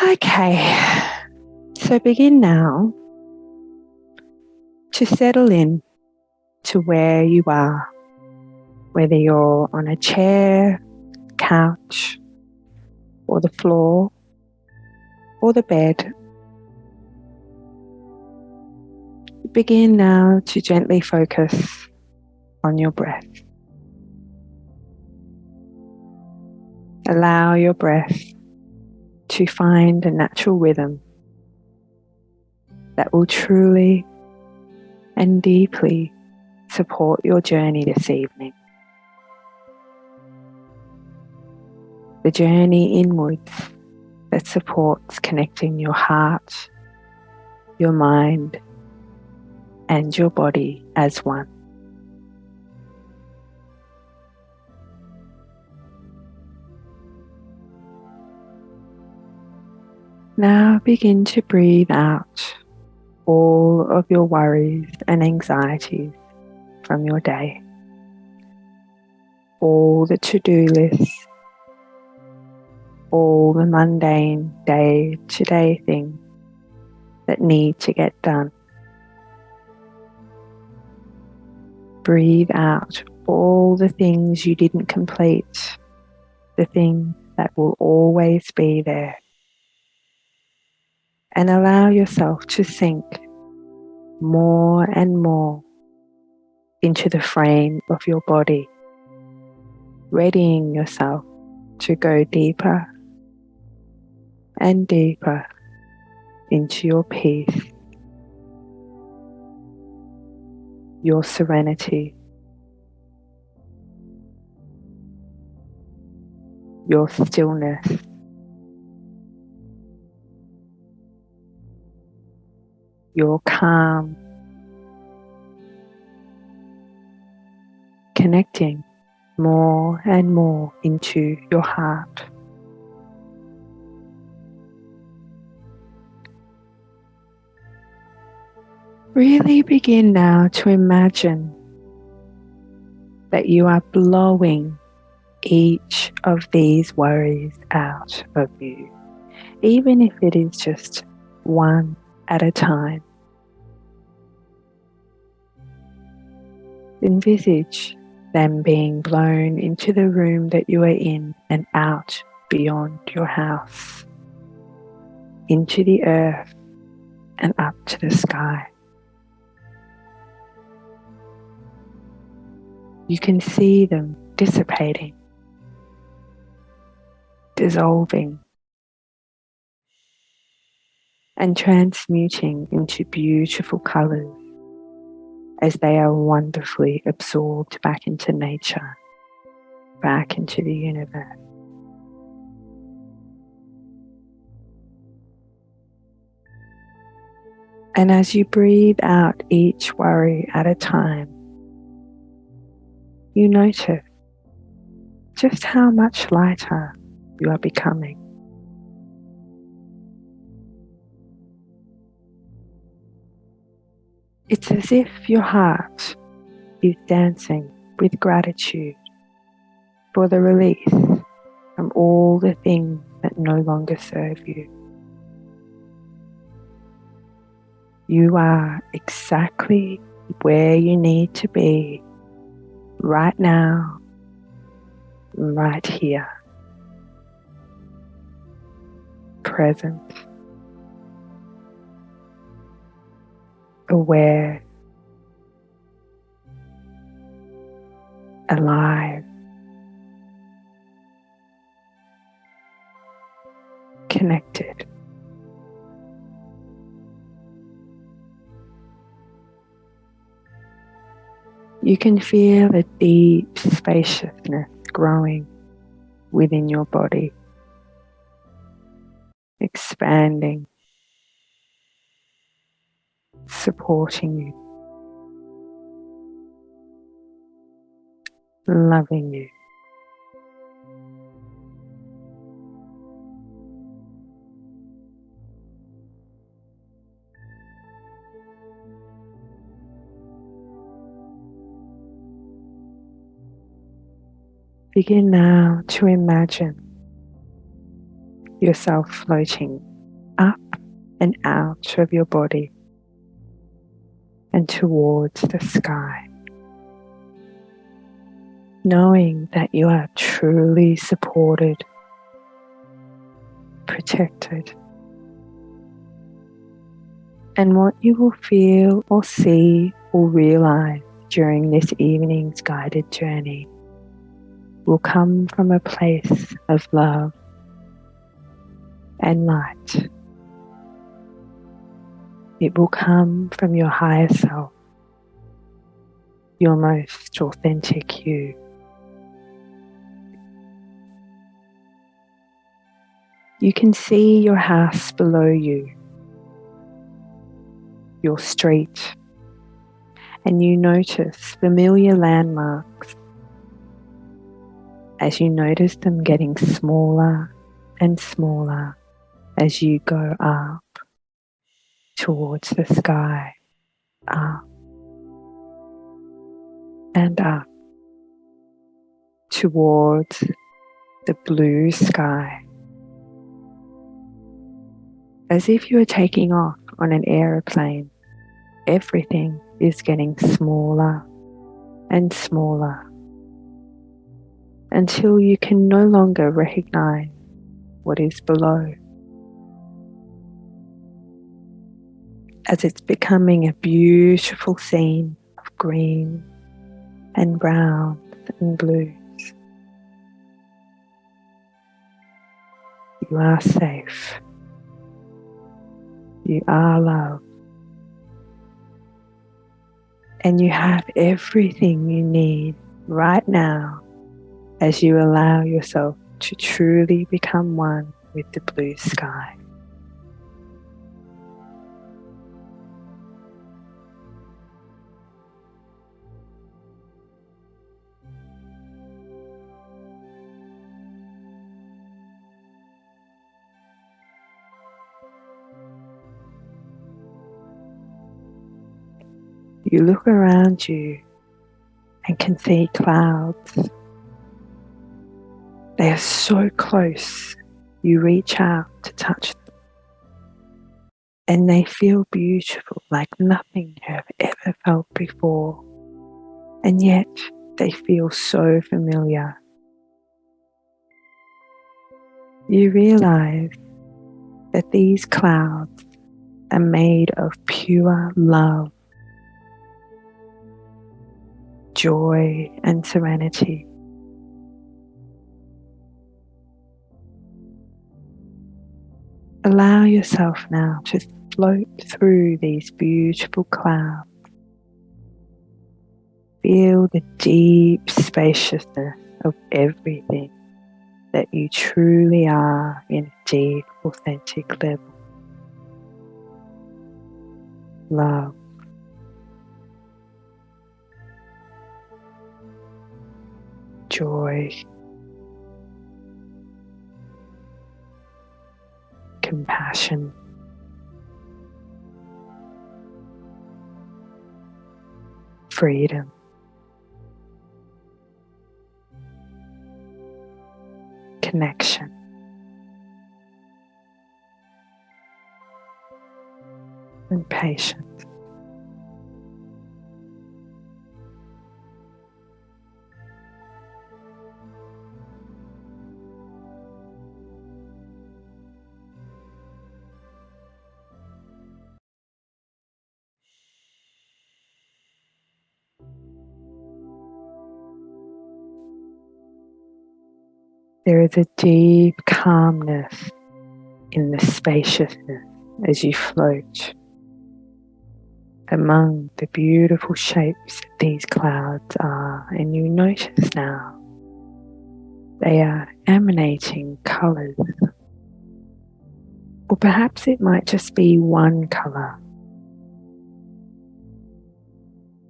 Okay, so begin now to settle in to where you are, whether you're on a chair, couch, or the floor, or the bed. Begin now to gently focus on your breath. Allow your breath to find a natural rhythm that will truly and deeply support your journey this evening. The journey inwards that supports connecting your heart, your mind, and your body as one. Now begin to breathe out all of your worries and anxieties from your day, all the to-do lists, all the mundane day-to-day things that need to get done. Breathe out all the things you didn't complete, the things that will always be there. And allow yourself to sink more and more into the frame of your body, readying yourself to go deeper and deeper into your peace, your serenity, your stillness, your calm, connecting more and more into your heart. Really begin now to imagine that you are blowing each of these worries out of you, even if it is just one at a time. Envisage them being blown into the room that you are in and out beyond your house, into the earth and up to the sky. You can see them dissipating, dissolving, and transmuting into beautiful colours as they are wonderfully absorbed back into nature, back into the universe. And as you breathe out each worry at a time, you notice just how much lighter you are becoming. It's as if your heart is dancing with gratitude for the release from all the things that no longer serve you. You are exactly where you need to be right now, right here, present, aware, alive, connected. You can feel a deep spaciousness growing within your body, expanding, supporting you, loving you. Begin now to imagine yourself floating up and out of your body and towards the sky, knowing that you are truly supported, protected. And what you will feel or see or realize during this evening's guided journey will come from a place of love and light. It will come from your higher self, your most authentic you. You can see your house below you, your street, and you notice familiar landmarks as you notice them getting smaller and smaller as you go up towards the sky, up and up towards the blue sky, as if you are taking off on an aeroplane. Everything is getting smaller and smaller until you can no longer recognize what is below, as it's becoming a beautiful scene of green and browns and blues. You are safe. You are loved. And you have everything you need right now as you allow yourself to truly become one with the blue sky. You look around you and can see clouds. They are so close, you reach out to touch them, and they feel beautiful like nothing you have ever felt before, and yet they feel so familiar. You realize that these clouds are made of pure love, joy, and serenity. Allow yourself now to float through these beautiful clouds. Feel the deep spaciousness of everything that you truly are in a deep, authentic level. Love, joy, compassion, freedom, connection, and patience. There is a deep calmness in the spaciousness as you float among the beautiful shapes that these clouds are, and you notice now they are emanating colours, or perhaps it might just be one colour.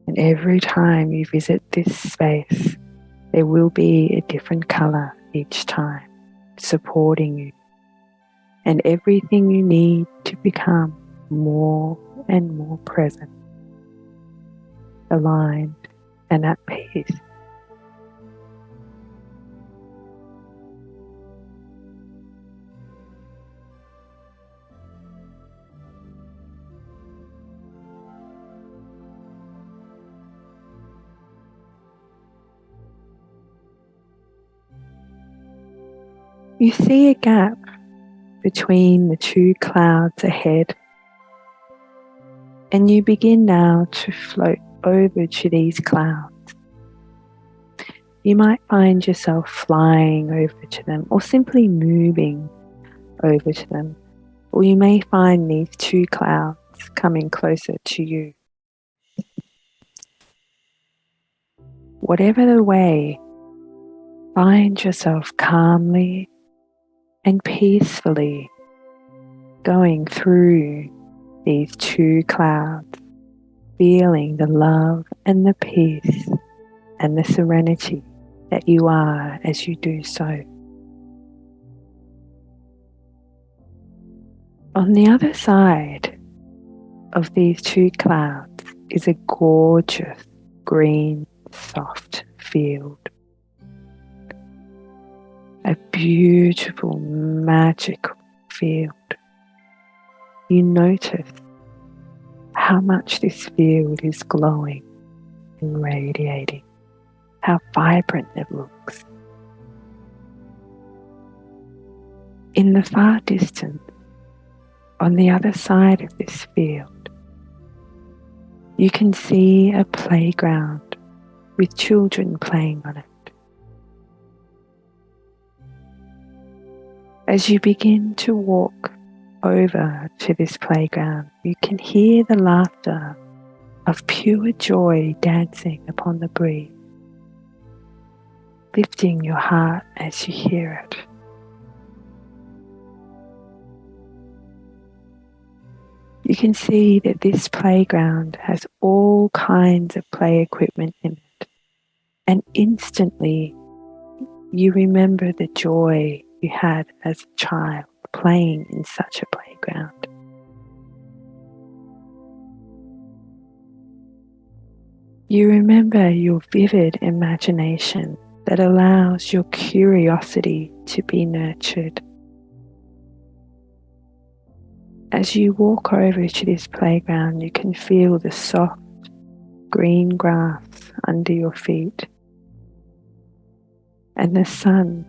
And every time you visit this space, there will be a different colour each time, supporting you and everything you need to become more and more present, aligned and at peace. You see a gap between the two clouds ahead, and you begin now to float over to these clouds. You might find yourself flying over to them or simply moving over to them, or you may find these two clouds coming closer to you. Whatever the way, find yourself calmly and peacefully going through these two clouds, feeling the love and the peace and the serenity that you are as you do so. On the other side of these two clouds is a gorgeous green, soft field. A beautiful, magical field. You notice how much this field is glowing and radiating, how vibrant it looks. In the far distance, on the other side of this field, you can see a playground with children playing on it. As you begin to walk over to this playground, you can hear the laughter of pure joy dancing upon the breeze, lifting your heart as you hear it. You can see that this playground has all kinds of play equipment in it, and instantly you remember the joy you had as a child playing in such a playground. You remember your vivid imagination that allows your curiosity to be nurtured. As you walk over to this playground, you can feel the soft green grass under your feet and the sun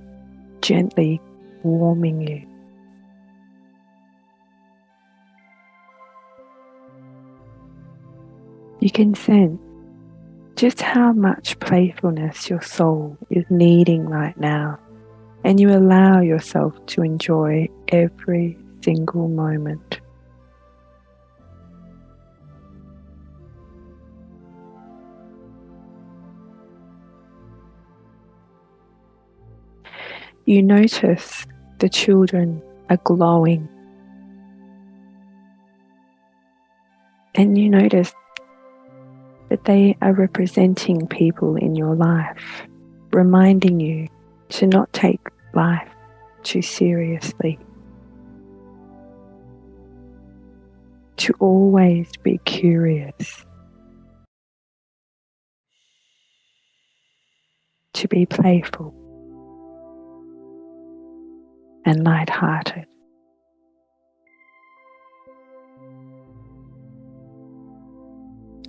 gently warming you. You can sense just how much playfulness your soul is needing right now, and you allow yourself to enjoy every single moment. You notice the children are glowing, and you notice that they are representing people in your life, reminding you to not take life too seriously, to always be curious, to be playful and light-hearted.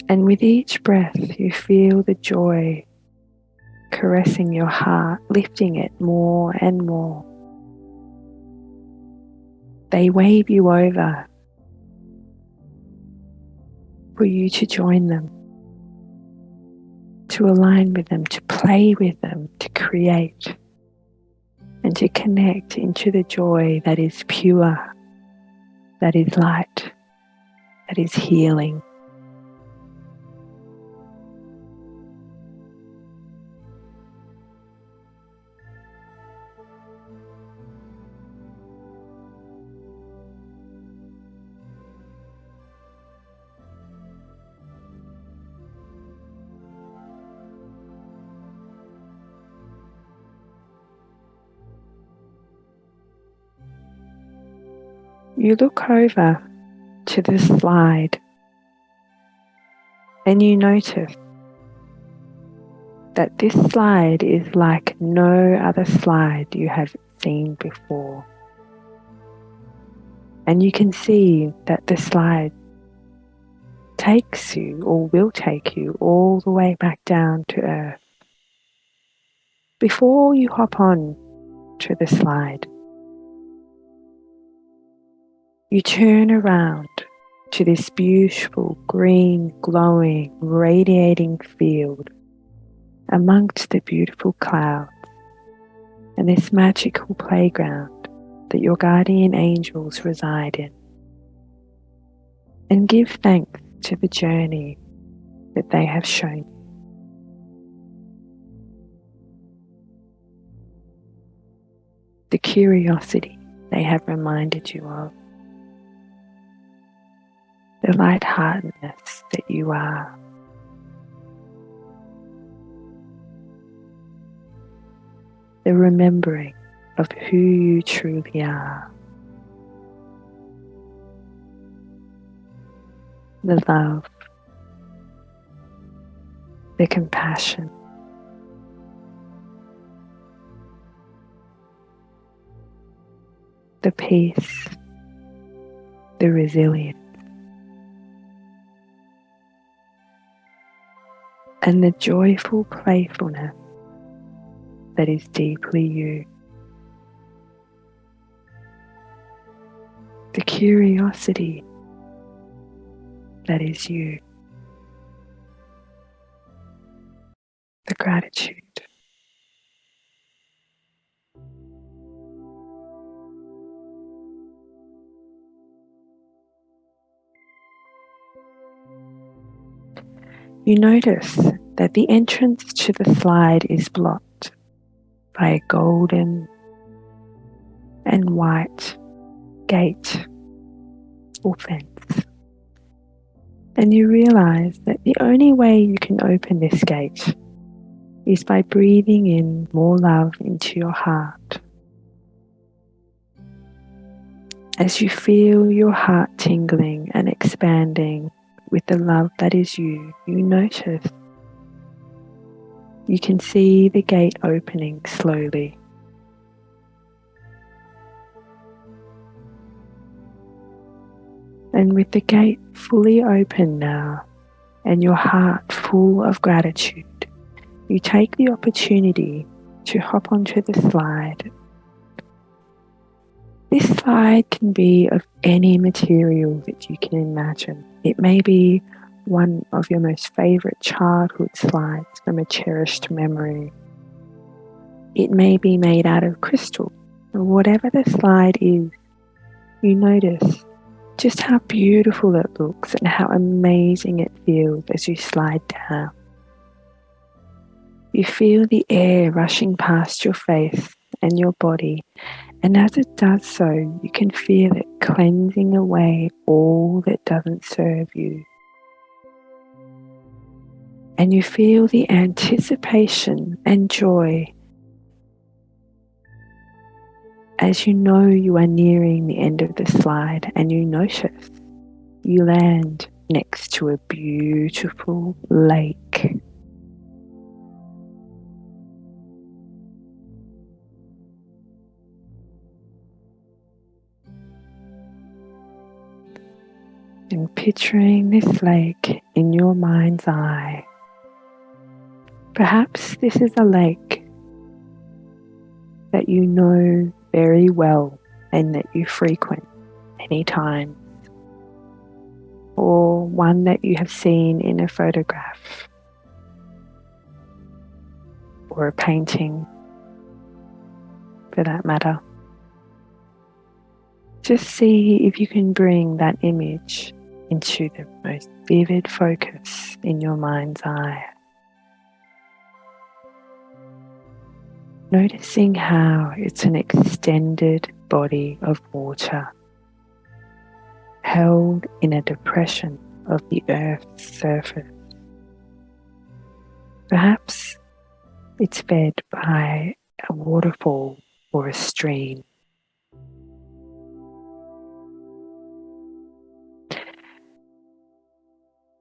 And with each breath, you feel the joy caressing your heart, lifting it more and more. They wave you over for you to join them, to align with them, to play with them, to create, and to connect into the joy that is pure, that is light, that is healing. You look over to the slide and you notice that this slide is like no other slide you have seen before. And you can see that the slide takes you, or will take you, all the way back down to earth. Before you hop on to the slide. You turn around to this beautiful green, glowing, radiating field amongst the beautiful clouds and this magical playground that your guardian angels reside in. And give thanks to the journey that they have shown you. The curiosity they have reminded you of. The lightheartedness that you are. The remembering of who you truly are. The love. The compassion. The peace. The resilience. And the joyful playfulness that is deeply you. The curiosity that is you. The gratitude. You notice that the entrance to the slide is blocked by a golden and white gate or fence. And you realize that the only way you can open this gate is by breathing in more love into your heart. As you feel your heart tingling and expanding with the love that is you, you notice you can see the gate opening slowly. And with the gate fully open now and your heart full of gratitude, you take the opportunity to hop onto the slide. This slide can be of any material that you can imagine. It may be one of your most favorite childhood slides from a cherished memory. It may be made out of crystal, or whatever the slide is, you notice just how beautiful it looks and how amazing it feels as you slide down. You feel the air rushing past your face and your body, and as it does so, you can feel it cleansing away all that doesn't serve you. And you feel the anticipation and joy as you know you are nearing the end of the slide, and you notice you land next to a beautiful lake. And picturing this lake in your mind's eye. Perhaps this is a lake that you know very well and that you frequent many times, or one that you have seen in a photograph or a painting for that matter. Just see if you can bring that image into the most vivid focus in your mind's eye. Noticing how it's an extended body of water held in a depression of the Earth's surface. Perhaps it's fed by a waterfall or a stream.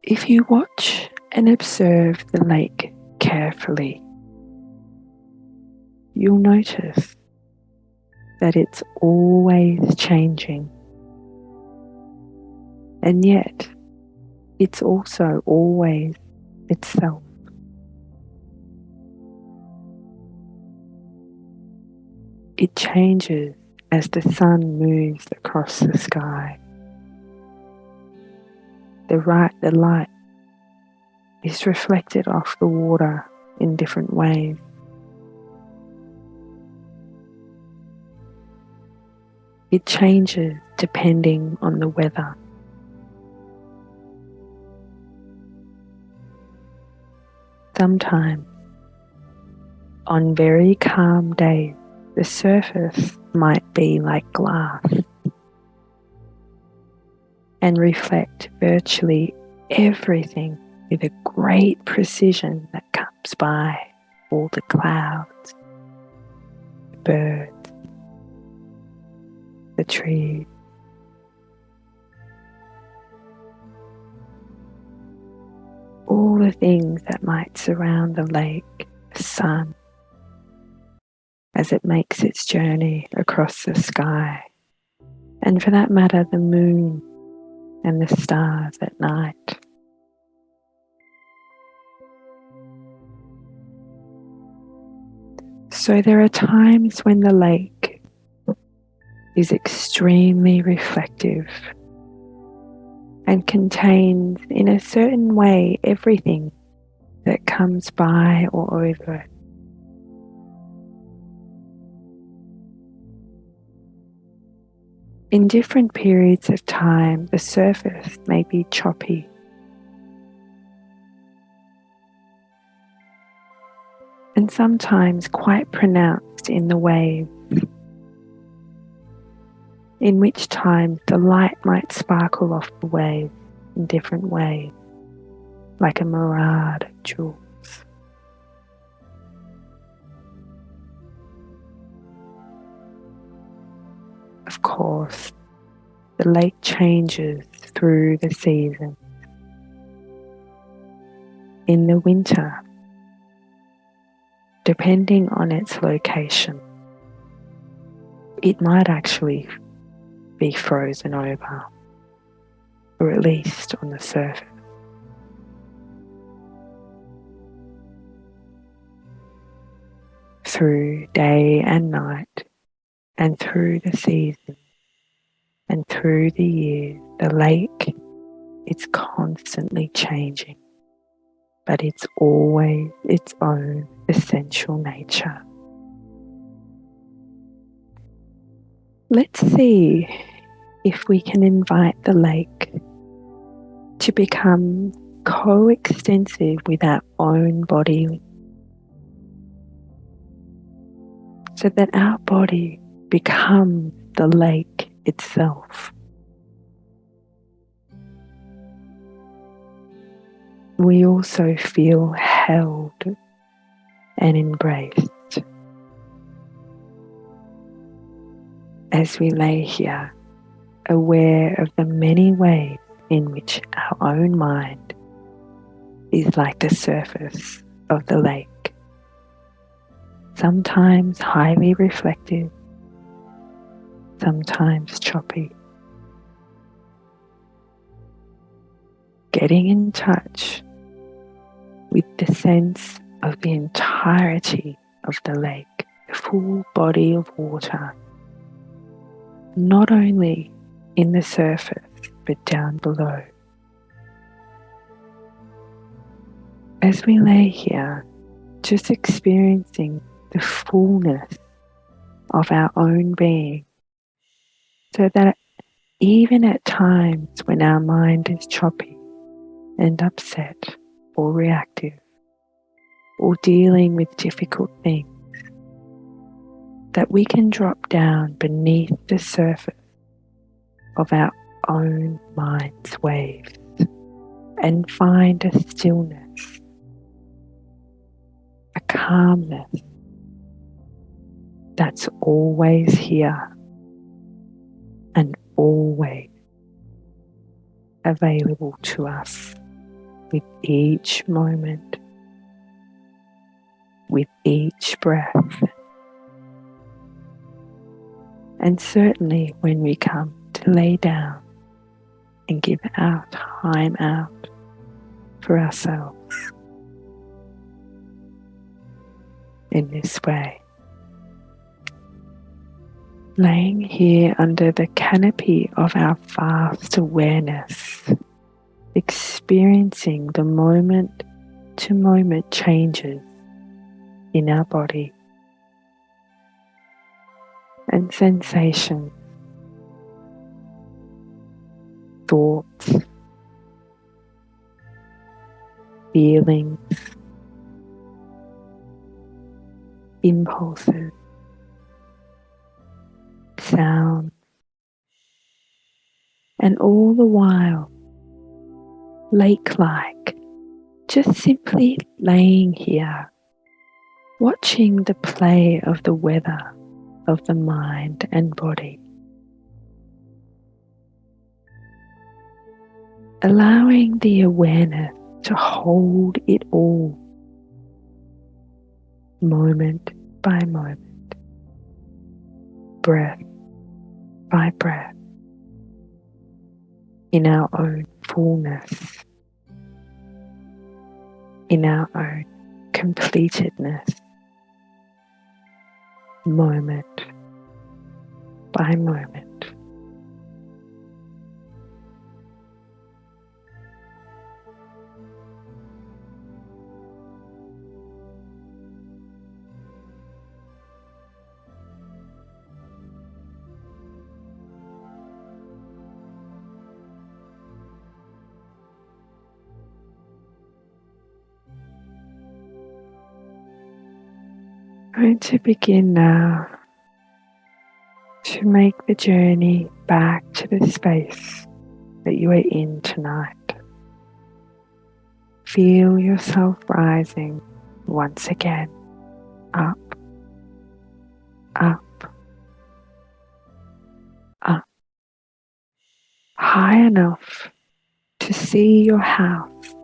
If you watch and observe the lake carefully, you'll notice that it's always changing, and yet it's also always itself. It changes as the sun moves across the sky. The light is reflected off the water in different ways. It changes depending on the weather. Sometimes, on very calm days, the surface might be like glass and reflect virtually everything with a great precision that comes by, all the clouds, the birds, the trees. All the things that might surround the lake, the sun, as it makes its journey across the sky, and for that matter, the moon and the stars at night. So there are times when the lake is extremely reflective and contains in a certain way everything that comes by or over it. In different periods of time, the surface may be choppy, and sometimes quite pronounced in the waves, in which time the light might sparkle off the waves in different ways, like a mirage of jewels. Of course, the lake changes through the season. In the winter, depending on its location, it might actually be frozen over, or at least on the surface. Through day and night, and through the season, and through the years, the lake is constantly changing, but it's always its own essential nature. Let's see if we can invite the lake to become coextensive with our own body, so that our body becomes the lake itself. We also feel held and embraced as we lay here, aware of the many ways in which our own mind is like the surface of the lake, sometimes highly reflective, sometimes choppy. Getting in touch with the sense of the entirety of the lake, the full body of water, not only in the surface but down below. As we lay here, just experiencing the fullness of our own being, so that even at times when our mind is choppy and upset or reactive or dealing with difficult things, that we can drop down beneath the surface of our own mind's waves and find a stillness, a calmness that's always here and always available to us with each moment, with each breath. And certainly when we come to lay down and give our time out for ourselves in this way. laying here under the canopy of our vast awareness, experiencing the moment to moment changes in our body and sensations, thoughts, feelings, impulses, sounds, and all the while, lake-like, just simply laying here, watching the play of the weather of the mind and body, allowing the awareness to hold it all, moment by moment, breath by breath, in our own fullness, in our own completedness, moment by moment. I'm going to begin now to make the journey back to the space that you are in tonight. Feel yourself rising once again, up, up, up, high enough to see your house,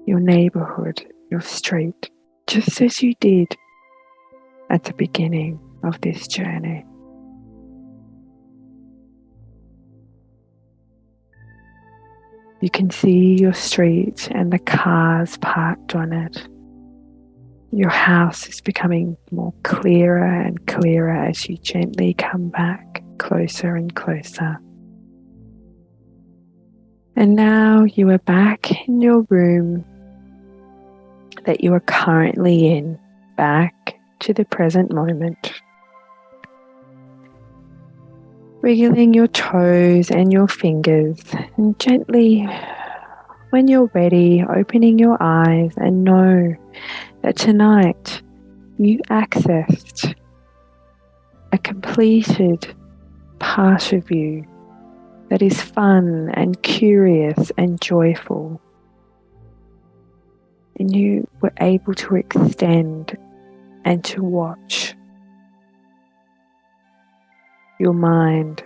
your neighborhood, your street, just as you did at the beginning of this journey. You can see your street and the cars parked on it. Your house is becoming more clearer and clearer as you gently come back closer and closer. And now you are back in your room that you are currently in, back to the present moment. Wriggling your toes and your fingers, and gently, when you're ready, opening your eyes and know that tonight you accessed a completed part of you that is fun and curious and joyful. And you were able to extend and to watch your mind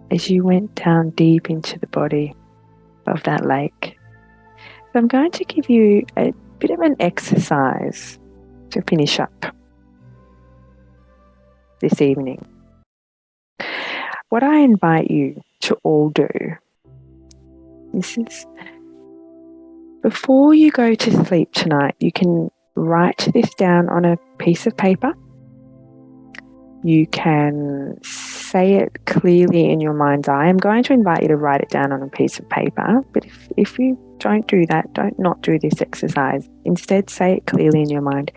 as you went down deep into the body of that lake. So I'm going to give you a bit of an exercise to finish up this evening. What I invite you to all do is before you go to sleep tonight, you can write this down on a piece of paper. You can say it clearly in your mind's eye. I'm going to invite you to write it down on a piece of paper, but if you don't do that, don't not do this exercise. Instead, say it clearly in your mind.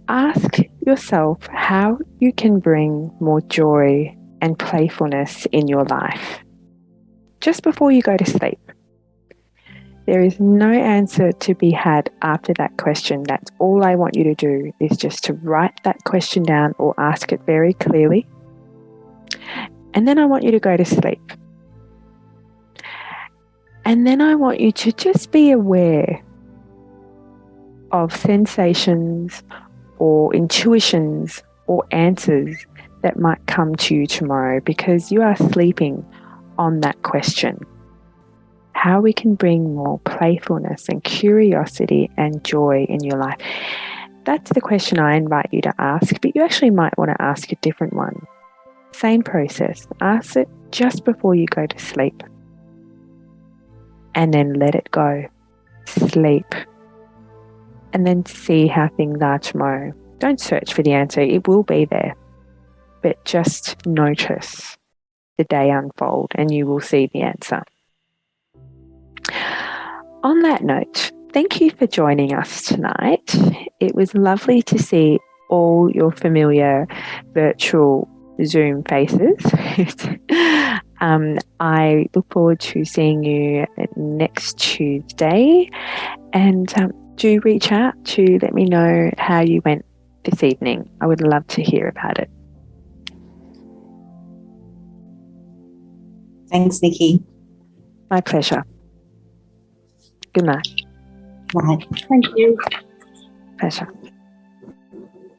Ask yourself how you can bring more joy and playfulness in your life just before you go to sleep. There is no answer to be had after that question. That's all I want you to do, is just to write that question down or ask it very clearly. And then I want you to go to sleep. And then I want you to just be aware of sensations or intuitions or answers that might come to you tomorrow, because you are sleeping on that question. How we can bring more playfulness and curiosity and joy in your life. That's the question I invite you to ask, but you actually might want to ask a different one. Same process. Ask it just before you go to sleep. And then let it go. Sleep. And then see how things are tomorrow. Don't search for the answer, it will be there. But just notice the day unfold and you will see the answer. On that note, thank you for joining us tonight. It was lovely to see all your familiar virtual Zoom faces. I look forward to seeing you next Tuesday, and do reach out to let me know how you went this evening. I would love to hear about it. Thanks, Nikki. My pleasure. Good night. Bye. Thank you. Pleasure.